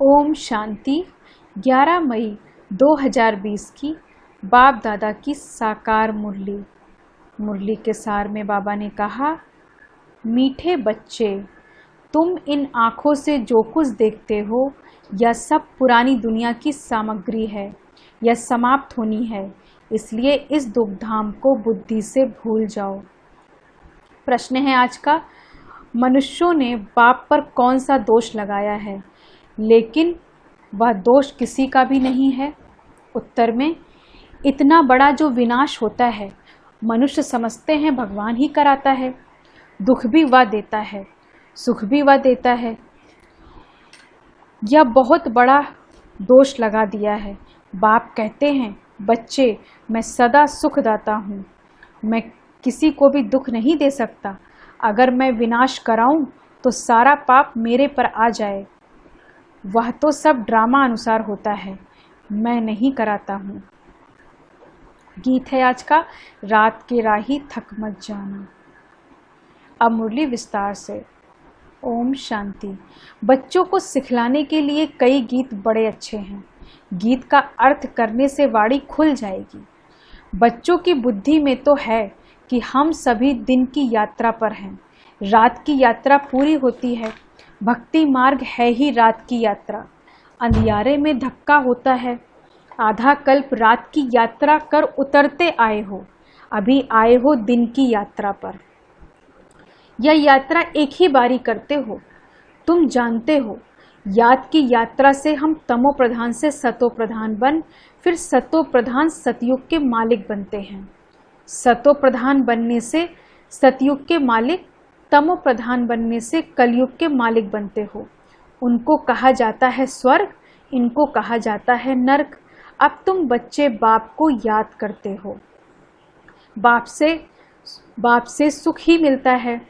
ओम शांति। 11 मई 2020 की बाप दादा की साकार मुरली के सार में बाबा ने कहा, मीठे बच्चे, तुम इन आँखों से जो कुछ देखते हो यह सब पुरानी दुनिया की सामग्री है, यह समाप्त होनी है, इसलिए इस दुखधाम को बुद्धि से भूल जाओ। प्रश्न है आज का, मनुष्यों ने बाप पर कौन सा दोष लगाया है, लेकिन वह दोष किसी का भी नहीं है। उत्तर में, इतना बड़ा जो विनाश होता है मनुष्य समझते हैं भगवान ही कराता है। दुख भी वह देता है, सुख भी वह देता है। यह बहुत बड़ा दोष लगा दिया है। बाप कहते हैं, बच्चे, मैं सदा सुखदाता हूँ, मैं किसी को भी दुख नहीं दे सकता। अगर मैं विनाश कराऊं तो सारा पाप मेरे पर आ जाए। वह तो सब ड्रामा अनुसार होता है, मैं नहीं कराता हूँ। गीत है आज का, रात के राही थक मत जाना। अब मुरली विस्तार से। ओम शांति। बच्चों को सिखलाने के लिए कई गीत बड़े अच्छे हैं। गीत का अर्थ करने से वाणी खुल जाएगी। बच्चों की बुद्धि में तो है कि हम सभी दिन की यात्रा पर हैं। रात की यात्रा पूरी होती है। भक्ति मार्ग है ही रात की यात्रा। अंधियारे में धक्का होता है। आधा कल्प रात की यात्रा कर उतरते आए हो, अभी आए हो दिन की यात्रा पर। यह यात्रा एक ही बारी करते हो। तुम जानते हो, याद की यात्रा से हम तमो प्रधान से सतो प्रधान बन, फिर सतो प्रधान सतयुग के मालिक बनते हैं। सतो प्रधान बनने से सतयुग के मालिक, तमो प्रधान बनने से कलयुग के मालिक बनते हो। उनको कहा जाता है स्वर्ग, इनको कहा जाता है नर्क। अब तुम बच्चे बाप को याद करते हो। बाप से सुख ही मिलता है।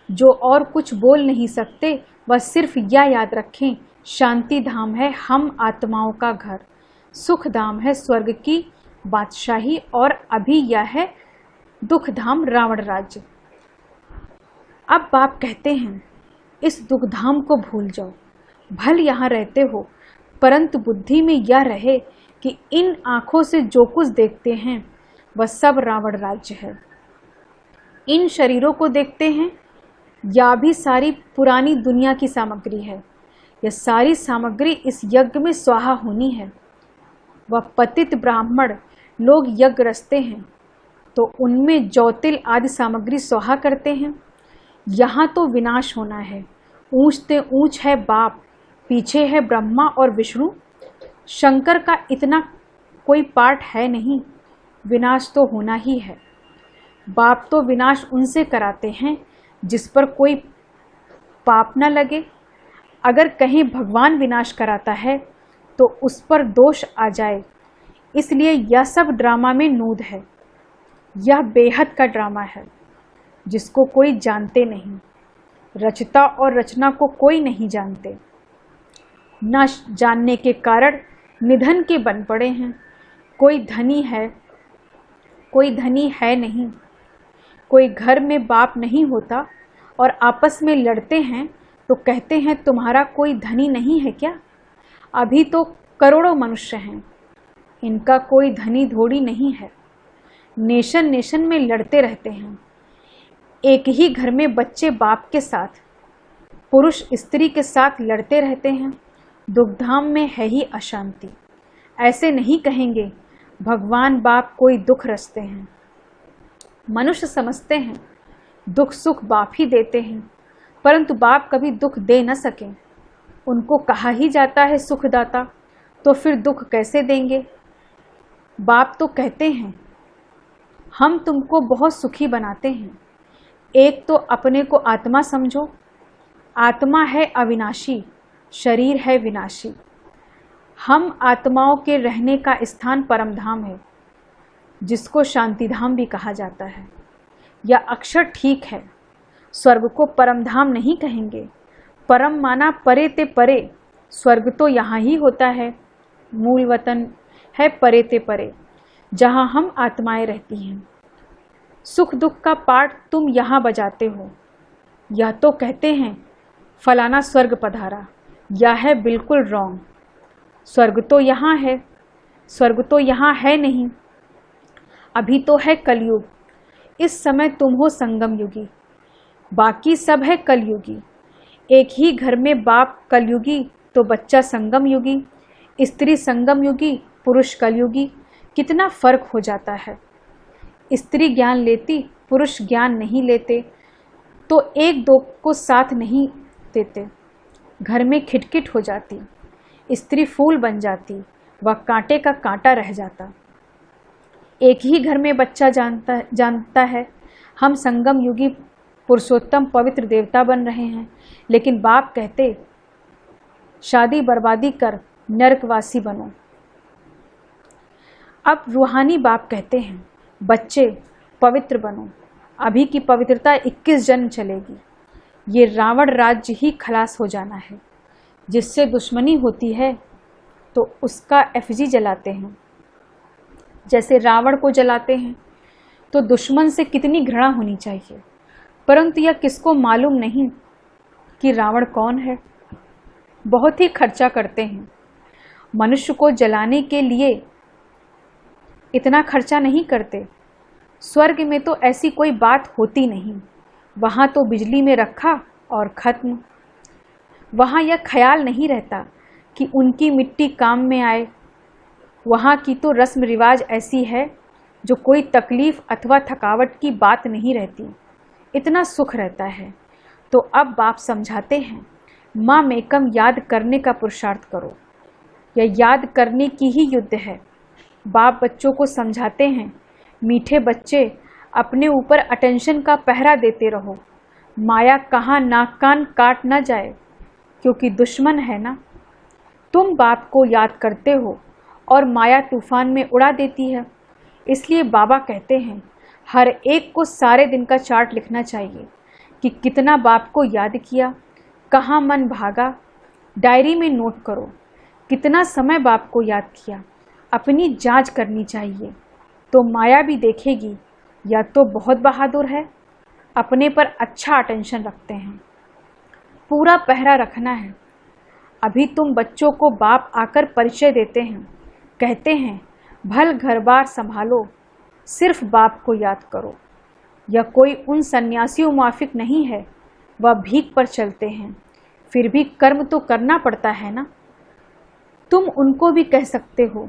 जो और कुछ बोल नहीं सकते, वह सिर्फ यह याद रखें, शांति धाम है हम आत्माओं का घर, सुख धाम है स्वर्ग की बादशाही, और अभी यह है दुख धाम रावण राज्य। अब बाप कहते हैं, इस दुखधाम को भूल जाओ। भल यहाँ रहते हो, परंतु बुद्धि में यह रहे कि इन आँखों से जो कुछ देखते हैं वह सब रावण राज्य है। इन शरीरों को देखते हैं, या भी सारी पुरानी दुनिया की सामग्री है। यह सारी सामग्री इस यज्ञ में स्वाहा होनी है। वह पतित ब्राह्मण लोग यज्ञ रचते हैं तो उनमें ज्योतिल आदि सामग्री स्वाहा करते हैं। यहाँ तो विनाश होना है। ऊंचते ऊंच है बाप, पीछे है ब्रह्मा और विष्णु। शंकर का इतना कोई पार्ट है नहीं, विनाश तो होना ही है। बाप तो विनाश उनसे कराते हैं जिस पर कोई पाप न लगे। अगर कहीं भगवान विनाश कराता है तो उस पर दोष आ जाए, इसलिए यह सब ड्रामा में नूद है। यह बेहद का ड्रामा है जिसको कोई जानते नहीं। रचता और रचना को कोई नहीं जानते। न जानने के कारण निधन के बन पड़े हैं। कोई धनी है नहीं। कोई घर में बाप नहीं होता और आपस में लड़ते हैं तो कहते हैं तुम्हारा कोई धनी नहीं है क्या। अभी तो करोड़ों मनुष्य हैं, इनका कोई धनी धोड़ी नहीं है। नेशन में लड़ते रहते हैं। एक ही घर में बच्चे बाप के साथ, पुरुष स्त्री के साथ लड़ते रहते हैं। दुखधाम में है ही अशांति। ऐसे नहीं कहेंगे भगवान बाप कोई दुख रचते हैं। मनुष्य समझते हैं दुख सुख बाप ही देते हैं, परंतु बाप कभी दुख दे न सके। उनको कहा ही जाता है सुखदाता, तो फिर दुख कैसे देंगे। बाप तो कहते हैं, हम तुमको बहुत सुखी बनाते हैं। एक तो अपने को आत्मा समझो। आत्मा है अविनाशी, शरीर है विनाशी। हम आत्माओं के रहने का स्थान परम धाम है, जिसको शांति धाम भी कहा जाता है। यह अक्षर ठीक है। स्वर्ग को परम धाम नहीं कहेंगे। परम माना परे ते परे। स्वर्ग तो यहाँ ही होता है। मूल वतन है परे ते परे, जहाँ हम आत्माएं रहती हैं। सुख दुख का पाठ तुम यहाँ बजाते हो। यह तो कहते हैं फलाना स्वर्ग पधारा, यह है बिल्कुल रॉन्ग। स्वर्ग तो यहाँ है, स्वर्ग तो यहाँ है नहीं। अभी तो है कलयुग, इस समय तुम हो संगम युगी, बाकी सब है कलयुगी। एक ही घर में बाप कलयुगी तो बच्चा संगम युगी, स्त्री संगम युगी, पुरुष कलयुगी। कितना फर्क हो जाता है। स्त्री ज्ञान लेती, पुरुष ज्ञान नहीं लेते, तो एक दो को साथ नहीं देते। घर में खिटखिट हो जाती, स्त्री फूल बन जाती, वह कांटे का कांटा रह जाता। एक ही घर में बच्चा जानता है हम संगम युगी पुरुषोत्तम पवित्र देवता बन रहे हैं, लेकिन बाप कहते शादी बर्बादी कर नरकवासी बनो। अब रूहानी बाप कहते हैं बच्चे पवित्र बनो, अभी की पवित्रता 21 जन्म चलेगी। ये रावण राज्य ही खलास हो जाना है। जिससे दुश्मनी होती है तो उसका एफजी जलाते हैं। जैसे रावण को जलाते हैं तो दुश्मन से कितनी घृणा होनी चाहिए, परंतु यह किसको मालूम नहीं कि रावण कौन है। बहुत ही खर्चा करते हैं। मनुष्य को जलाने के लिए इतना खर्चा नहीं करते। स्वर्ग में तो ऐसी कोई बात होती नहीं, वहाँ तो बिजली में रखा और खत्म। वहाँ यह ख्याल नहीं रहता कि उनकी मिट्टी काम में आए। वहाँ की तो रस्म रिवाज ऐसी है जो कोई तकलीफ अथवा थकावट की बात नहीं रहती, इतना सुख रहता है। तो अब बाप समझाते हैं माँ मेकम याद करने का पुरुषार्थ करो। यह याद करने की ही युद्ध है। बाप बच्चों को समझाते हैं मीठे बच्चे, अपने ऊपर अटेंशन का पहरा देते रहो। माया कहाँ नाक कान काट ना जाए, क्योंकि दुश्मन है ना। तुम बाप को याद करते हो और माया तूफान में उड़ा देती है। इसलिए बाबा कहते हैं हर एक को सारे दिन का चार्ट लिखना चाहिए कि कितना बाप को याद किया, कहाँ मन भागा। डायरी में नोट करो कितना समय बाप को याद किया। अपनी जांच करनी चाहिए, तो माया भी देखेगी या तो बहुत बहादुर है, अपने पर अच्छा अटेंशन रखते हैं। पूरा पहरा रखना है। अभी तुम बच्चों को बाप आकर परिचय देते हैं, कहते हैं भल घर बार संभालो, सिर्फ बाप को याद करो। यह कोई उन सन्यासियों माफिक नहीं है, वह भीख पर चलते हैं, फिर भी कर्म तो करना पड़ता है ना। तुम उनको भी कह सकते हो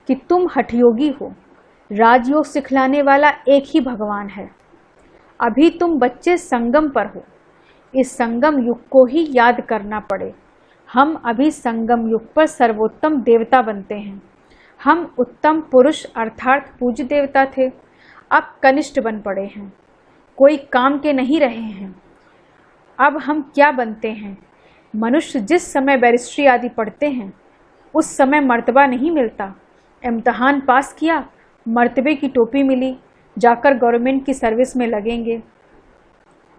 कि तुम हठयोगी हो, राजयोग सिखलाने वाला एक ही भगवान है। अभी तुम बच्चे संगम पर हो, इस संगम युग को ही याद करना पड़े। हम अभी संगम युग पर सर्वोत्तम देवता बनते हैं। हम उत्तम पुरुष अर्थात पूज्य देवता थे, अब कनिष्ठ बन पड़े हैं, कोई काम के नहीं रहे हैं। अब हम क्या बनते हैं? मनुष्य जिस समय बैरिस्ट्री आदि पढ़ते हैं उस समय मर्तबा नहीं मिलता। इम्तहान पास किया, मर्तबे की टोपी मिली, जाकर गवर्नमेंट की सर्विस में लगेंगे।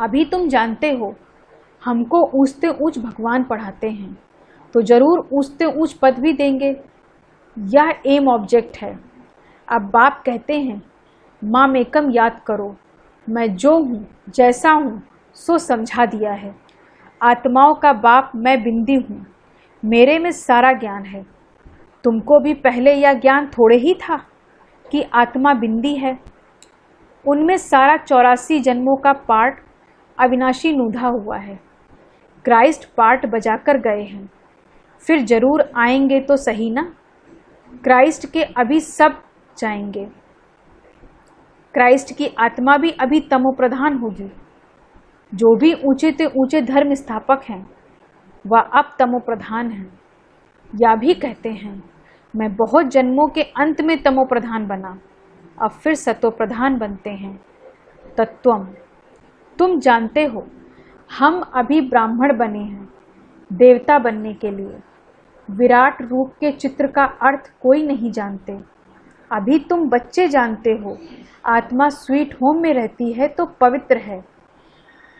अभी तुम जानते हो हमको ऊंचते ऊंच भगवान पढ़ाते हैं, तो जरूर ऊंचते ऊंच पद भी देंगे। यह एम ऑब्जेक्ट है। अब बाप कहते हैं माँ मेकम याद करो, मैं जो हूँ जैसा हूँ सो समझा दिया है। आत्माओं का बाप मैं बिंदी हूँ, मेरे में सारा ज्ञान है। तुमको भी पहले यह ज्ञान थोड़े ही था कि आत्मा बिंदी है। उनमें सारा 84 जन्मों का पार्ट अविनाशी नूधा हुआ है। क्राइस्ट पार्ट बजाकर गए हैं, फिर जरूर आएंगे तो सही ना। क्राइस्ट के अभी सब जाएंगे। क्राइस्ट की आत्मा भी अभी तमोप्रधान होगी। जो भी ऊंचे से ऊंचे धर्म स्थापक हैं वह अब तमोप्रधान हैं। या भी कहते हैं मैं बहुत जन्मों के अंत में तमोप्रधान बना, अब फिर सतोप्रधान बनते हैं। तत्वम, तुम जानते हो हम अभी ब्राह्मण बने हैं देवता बनने के लिए। विराट रूप के चित्र का अर्थ कोई नहीं जानते। अभी तुम बच्चे जानते हो आत्मा स्वीट होम में रहती है तो पवित्र है,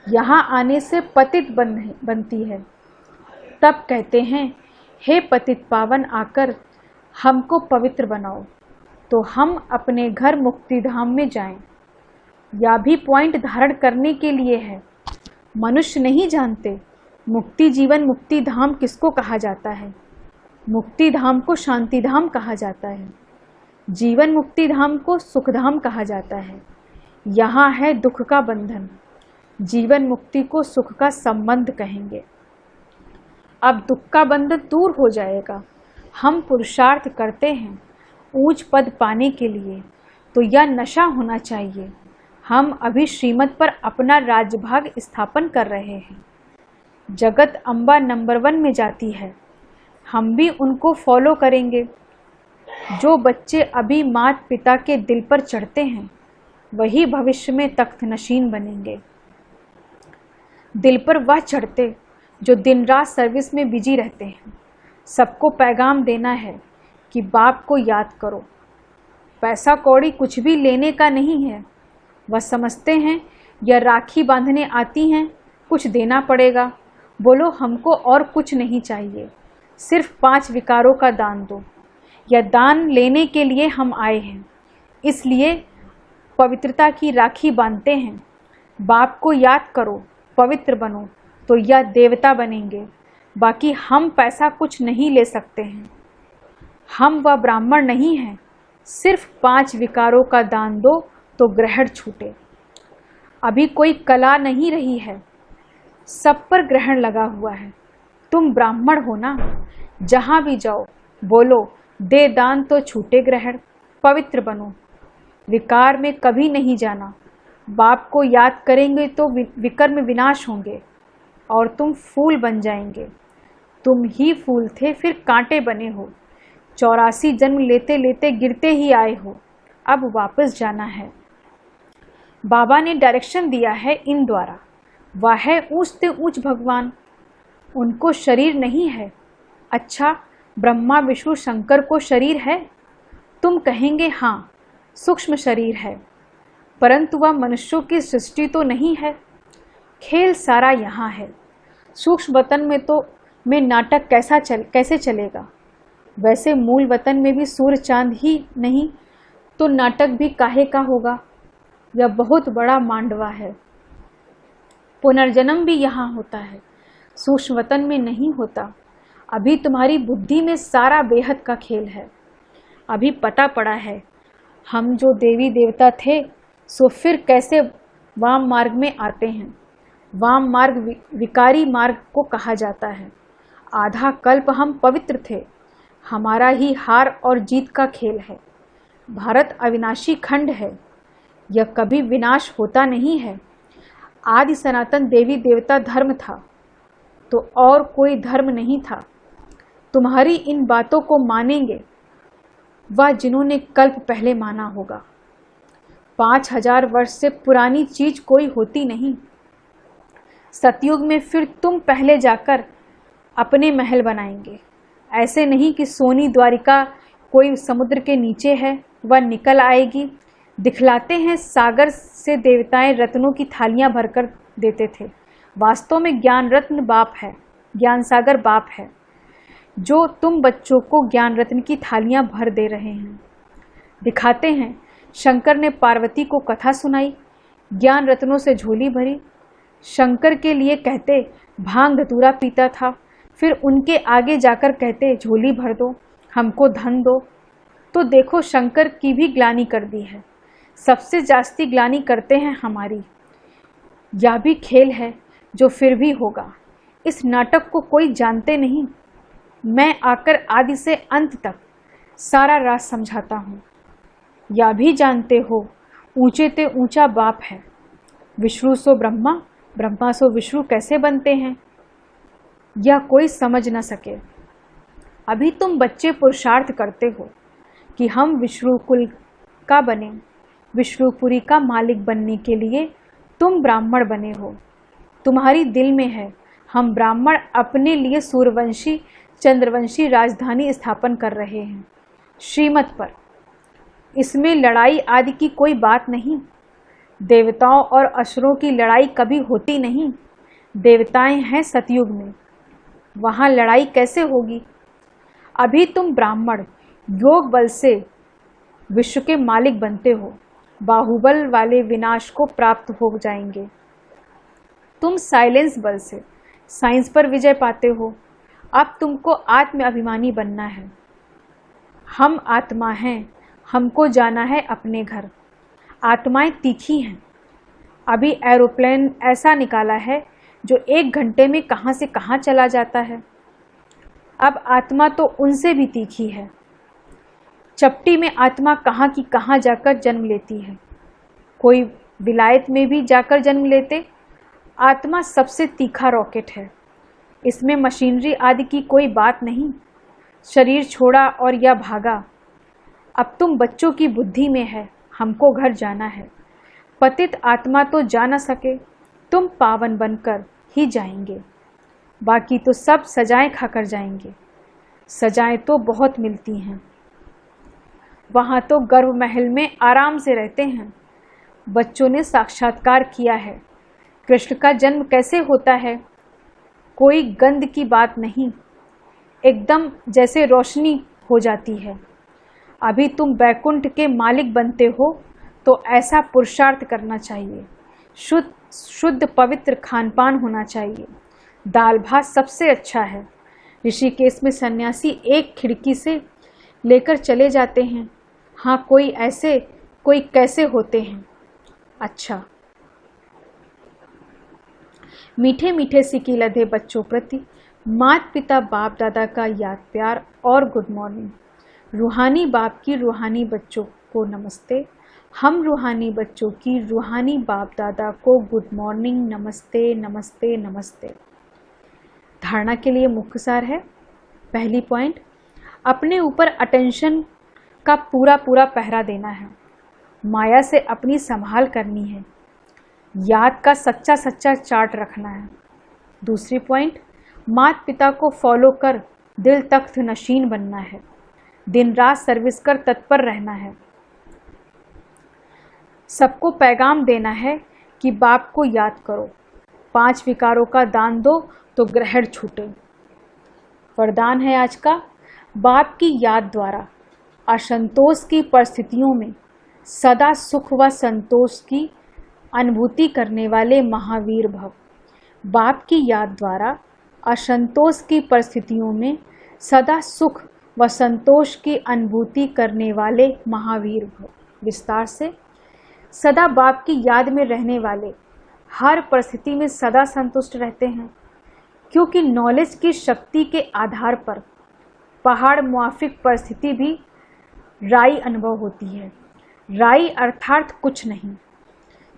यहाँ आने से पतित बनती है। तब कहते हैं हे पतित पावन आकर हमको पवित्र बनाओ, तो हम अपने घर मुक्तिधाम में जाएं। यह भी पॉइंट धारण करने के लिए है। मनुष्य नहीं जानते मुक्ति जीवन मुक्ति धाम किसको कहा जाता है? मुक्ति धाम को शांति धाम कहा जाता है, जीवन मुक्ति धाम को सुख धाम कहा जाता है। यहाँ है दुख का बंधन, जीवन मुक्ति को सुख का संबंध कहेंगे। अब दुख का बंधन दूर हो जाएगा। हम पुरुषार्थ करते हैं ऊंच पद पाने के लिए, तो यह नशा होना चाहिए। हम अभी श्रीमत पर अपना राजभाग स्थापन कर रहे हैं। जगत अम्बा नंबर 1 में जाती है, हम भी उनको फॉलो करेंगे। जो बच्चे अभी माता पिता के दिल पर चढ़ते हैं, वही भविष्य में तख्त नशीन बनेंगे। दिल पर वह चढ़ते जो दिन रात सर्विस में बिजी रहते हैं। सबको पैगाम देना है कि बाप को याद करो। पैसा कौड़ी कुछ भी लेने का नहीं है। वह समझते हैं या राखी बांधने आती हैं, कुछ देना पड़ेगा। बोलो हमको और कुछ नहीं चाहिए, सिर्फ 5 विकारों का दान दो। यह दान लेने के लिए हम आए हैं, इसलिए पवित्रता की राखी बांधते हैं। बाप को याद करो, पवित्र बनो, तो यह देवता बनेंगे। बाकी हम पैसा कुछ नहीं ले सकते हैं। हम वह ब्राह्मण नहीं हैं। सिर्फ 5 विकारों का दान दो तो ग्रहण छूटे। अभी कोई कला नहीं रही है, सब पर ग्रहण लगा हुआ है। तुम ब्राह्मण हो ना, जहाँ भी जाओ बोलो दे दान तो छूटे ग्रहण। पवित्र बनो, विकार में कभी नहीं जाना। बाप को याद करेंगे तो विकर्म विनाश होंगे और तुम फूल बन जाएंगे। तुम ही फूल थे, फिर कांटे बने हो। 84 जन्म लेते लेते गिरते ही आए हो, अब वापस जाना है। बाबा ने डायरेक्शन दिया है इन द्वारा। वह है ऊंच से ऊंच भगवान, उनको शरीर नहीं है। अच्छा, ब्रह्मा विष्णु शंकर को शरीर है? तुम कहेंगे हाँ, सूक्ष्म शरीर है, परंतु वह मनुष्यों की सृष्टि तो नहीं है। खेल सारा यहाँ है। सूक्ष्म वतन में नाटक कैसे चलेगा? वैसे मूल वतन में भी सूर्य चांद ही नहीं तो नाटक भी काहे का होगा? यह बहुत बड़ा मांडवा है। पुनर्जन्म भी यहाँ होता है, सूक्ष्म वतन में नहीं होता। अभी तुम्हारी बुद्धि में सारा बेहद का खेल है। अभी पता पड़ा है हम जो देवी देवता थे सो फिर कैसे वाम मार्ग में आते हैं। वाम मार्ग विकारी मार्ग को कहा जाता है। आधा कल्प हम पवित्र थे। हमारा ही हार और जीत का खेल है। भारत अविनाशी खंड है, यह कभी विनाश होता नहीं है। आदि सनातन देवी देवता धर्म था तो और कोई धर्म नहीं था। तुम्हारी इन बातों को मानेंगे वह जिन्होंने कल्प पहले माना होगा। 5000 वर्ष से पुरानी चीज कोई होती नहीं। सतयुग में फिर तुम पहले जाकर अपने महल बनाएंगे। ऐसे नहीं कि सोनी द्वारिका कोई समुद्र के नीचे है, वह निकल आएगी। दिखलाते हैं सागर से देवताएं रत्नों की थालियां भरकर देते थे। वास्तव में ज्ञान रत्न बाप है, ज्ञान सागर बाप है, जो तुम बच्चों को ज्ञान रत्न की थालियां भर दे रहे हैं। दिखाते हैं शंकर ने पार्वती को कथा सुनाई, ज्ञान रत्नों से झोली भरी। शंकर के लिए कहते भांग धतूरा पीता था, फिर उनके आगे जाकर कहते झोली भर दो, हमको धन दो। तो देखो शंकर की भी ग्लानि कर दी है। सबसे जास्ती ग्लानि करते हैं हमारी। यह भी खेल है जो फिर भी होगा। इस नाटक को कोई जानते नहीं। मैं आकर आदि से अंत तक सारा राज समझाता हूँ। यह भी जानते हो ऊंचे ते ऊंचा बाप है। विष्णु सो ब्रह्मा, ब्रह्मा सो विष्णु कैसे बनते हैं यह कोई समझ न सके। अभी तुम बच्चे पुरुषार्थ करते हो कि हम विष्णु कुल का बने। विष्णुपुरी का मालिक बनने के लिए तुम ब्राह्मण बने हो। तुम्हारी दिल में है हम ब्राह्मण अपने लिए सूर्यवंशी चंद्रवंशी राजधानी स्थापन कर रहे हैं श्रीमत पर। इसमें लड़ाई आदि की कोई बात नहीं। देवताओं और असुरों की लड़ाई कभी होती नहीं। देवताएं हैं सतयुग में, वहाँ लड़ाई कैसे होगी? अभी तुम ब्राह्मण योग बल से विश्व के मालिक बनते हो। बाहुबल वाले विनाश को प्राप्त हो जाएंगे। तुम साइलेंस बल से साइंस पर विजय पाते हो। अब तुमको आत्म अभिमानी बनना है। हम आत्मा हैं, हमको जाना है अपने घर। आत्माएं तीखी हैं। अभी एरोप्लेन ऐसा निकाला है जो 1 घंटे में कहाँ से कहाँ चला जाता है। अब आत्मा तो उनसे भी तीखी है। चपटी में आत्मा कहाँ की कहाँ जाकर जन्म लेती है। कोई विलायत में भी जाकर जन्म लेते। आत्मा सबसे तीखा रॉकेट है। इसमें मशीनरी आदि की कोई बात नहीं। शरीर छोड़ा और या भागा। अब तुम बच्चों की बुद्धि में है, हमको घर जाना है। पतित आत्मा तो जा न सके, तुम पावन बनकर ही जाएंगे। बाकी तो सब सजाएं खाकर जाएंगे। सजाएं तो बहुत मिलती हैं। वहाँ तो गर्भ महल में आराम से रहते हैं। बच्चों ने साक्षात्कार किया है। कृष्ण का जन्म कैसे होता है, कोई गंध की बात नहीं, एकदम जैसे रोशनी हो जाती है। अभी तुम बैकुंठ के मालिक बनते हो तो ऐसा पुरुषार्थ करना चाहिए। शुद्ध पवित्र खानपान होना चाहिए। दाल भात सबसे अच्छा है। ऋषिकेश में सन्यासी एक खिड़की से लेकर चले जाते हैं। हाँ, कोई ऐसे, कोई कैसे होते हैं। अच्छा, मीठे मीठे सिकी लधे बच्चों प्रति माता पिता बाप दादा का याद प्यार और गुड मॉर्निंग। रूहानी बाप की रूहानी बच्चों को नमस्ते। हम रूहानी बच्चों की रूहानी बाप दादा को गुड मॉर्निंग, नमस्ते नमस्ते नमस्ते। धारणा के लिए मुख्य सार है। पहली पॉइंट, अपने ऊपर अटेंशन का पूरा पूरा पहरा देना है। माया से अपनी संभाल करनी है। याद का सच्चा सच्चा चार्ट रखना है। दूसरी पॉइंट, माता पिता को फॉलो कर दिल तख्त नशीन बनना है। दिन रात सर्विस कर तत्पर रहना है। सबको पैगाम देना है कि बाप को याद करो। 5 विकारों का दान दो तो ग्रहण छूटे। वरदान है आज का, बाप की याद द्वारा असंतोष की परिस्थितियों में सदा सुख व संतोष की अनुभूति करने वाले महावीर भव। बाप की याद द्वारा असंतोष की परिस्थितियों में सदा सुख व संतोष की अनुभूति करने वाले महावीर भव। विस्तार से, सदा बाप की याद में रहने वाले हर परिस्थिति में सदा संतुष्ट रहते हैं, क्योंकि नॉलेज की शक्ति के आधार पर पहाड़ मुआफिक परिस्थिति भी राई अनुभव होती है। राई अर्थात कुछ नहीं।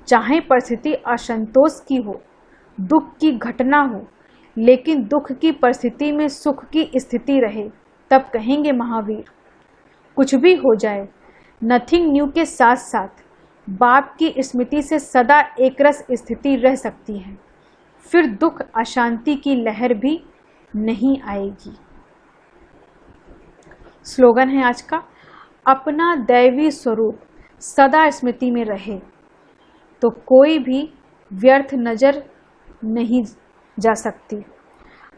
चाहे परिस्थिति असंतोष की हो, दुख की घटना हो, लेकिन दुख की परिस्थिति में सुख की स्थिति रहे, तब कहेंगे महावीर। कुछ भी हो जाए, नथिंग न्यू के साथ साथ बाप की स्मृति से सदा एकरस स्थिति रह सकती है। फिर दुख अशांति की लहर भी नहीं आएगी। स्लोगन है आज का, अपना दैवी स्वरूप सदा स्मृति में रहे तो कोई भी व्यर्थ नजर नहीं जा सकती।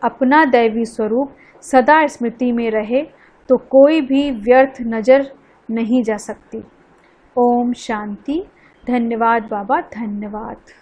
अपना दैवी स्वरूप सदा स्मृति में रहे तो कोई भी व्यर्थ नजर नहीं जा सकती। ओम शांति। धन्यवाद बाबा, धन्यवाद।